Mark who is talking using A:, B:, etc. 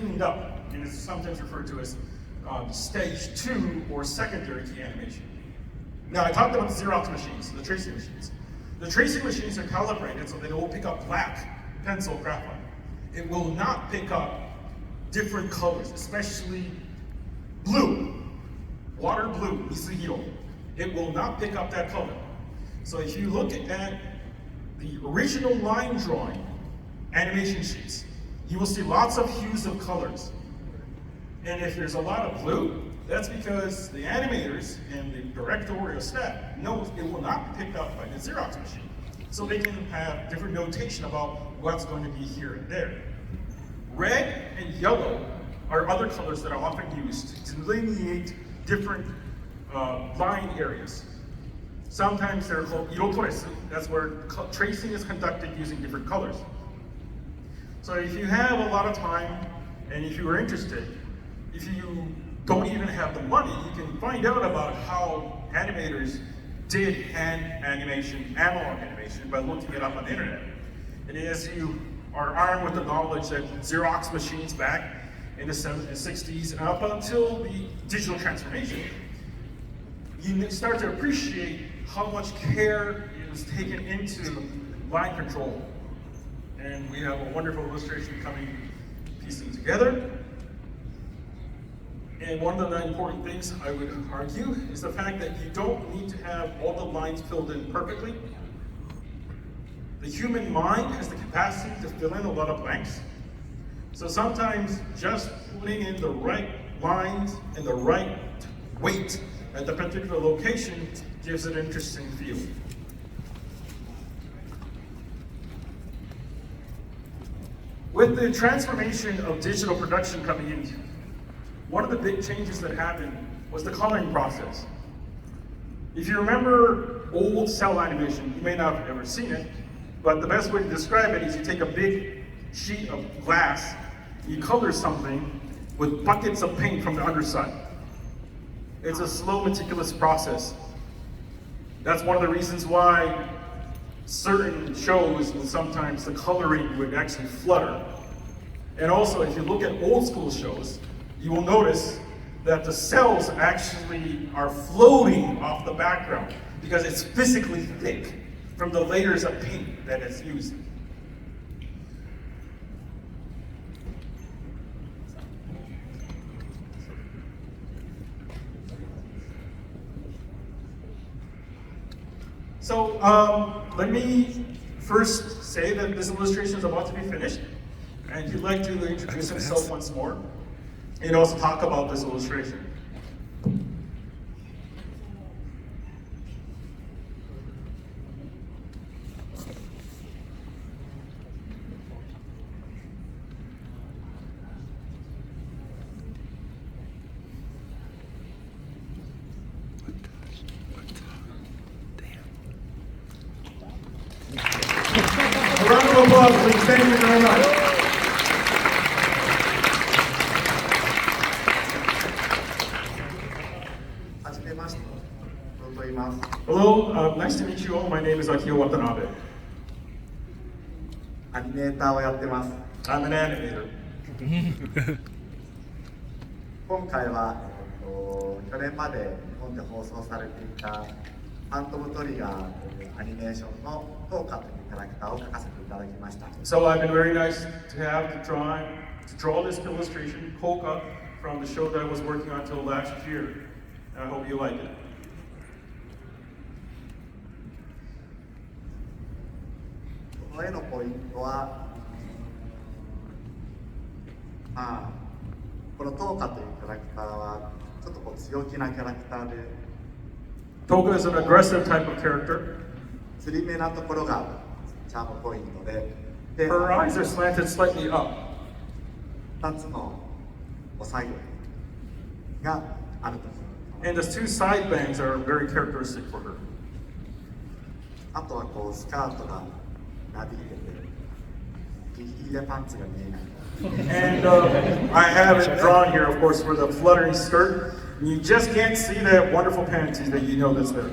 A: cleaned up, and it's sometimes referred to as stage 2 or secondary key animation. Now, I talked about the Xerox machines, the tracing machines. The tracing machines are calibrated so that it will pick up black pencil graphite. It will not pick up different colors, especially blue, water blue, mizuhiro. It will not pick up that color. So if you look at the original line drawing animation sheets, you will see lots of hues of colors. And if there's a lot of blue, that's because the animators and the directorial staff knows it will not be picked up by the Xerox machine. So they can have different notation about what's going to be here and there. Red and yellow are other colors that are often used to delineate different line areas. Sometimes they're called irotoresu, that's where tracing is conducted using different colors. So if you have a lot of time and if you are interested, if you don't even have the money, you can find out about how animators did hand animation, analog animation, by looking it up on the internet. And as you are armed with the knowledge that Xerox machines back in the 60s and up until the digital transformation, you start to appreciate how much care is taken into line control. And we have a wonderful illustration coming, piecing together. And one of the important things I would argue is the fact that you don't need to have all the lines filled in perfectly. The human mind has the capacity to fill in a lot of blanks. So sometimes just putting in the right lines and the right weight at the particular location gives it an interesting feel. With the transformation of digital production coming in, one of the big changes that happened was the coloring process. If you remember old cell animation, you may not have ever seen it, but the best way to describe it is you take a big sheet of glass, you color something with buckets of paint from the underside. It's a slow, meticulous process. That's one of the reasons why certain shows, sometimes the coloring would actually flutter. And also, if you look at old school shows, you will notice that the cells actually are floating off the background because it's physically thick from the layers of paint that is used. So let me first say that this illustration is about to be finished, and he'd like to introduce himself once more and also talk about this illustration. A round of applause, please. Thank you very much. Hello, nice to meet you all. My name is Akio Watanabe.
B: アニメーターをやってます。
A: I'm an animator.
B: 今回は、去年まで日本で放送されていたファントムトリガーというアニメーションのトーカというキャラクターを描かせていただきました。
A: So I've been very nice to have to draw this illustration, Polka, from the show that I was working on until last year. And I hope you like it.
B: この絵のポイントは、このトーカというキャラクターはちょっとこう強気なキャラクターで、
A: Polka is an aggressive type of character.
B: つり目なところがチャームポイントで、
A: Her eyes are slanted slightly up.
B: 2つのお下げがあると。
A: And the two side bangs are very characteristic for her.
B: あとはこうスカートがなびいてて、ギリギリでパンツが見えない。
A: And I have it drawn here, of course, for the fluttering skirt. You just can't see that wonderful panties that you know that's there.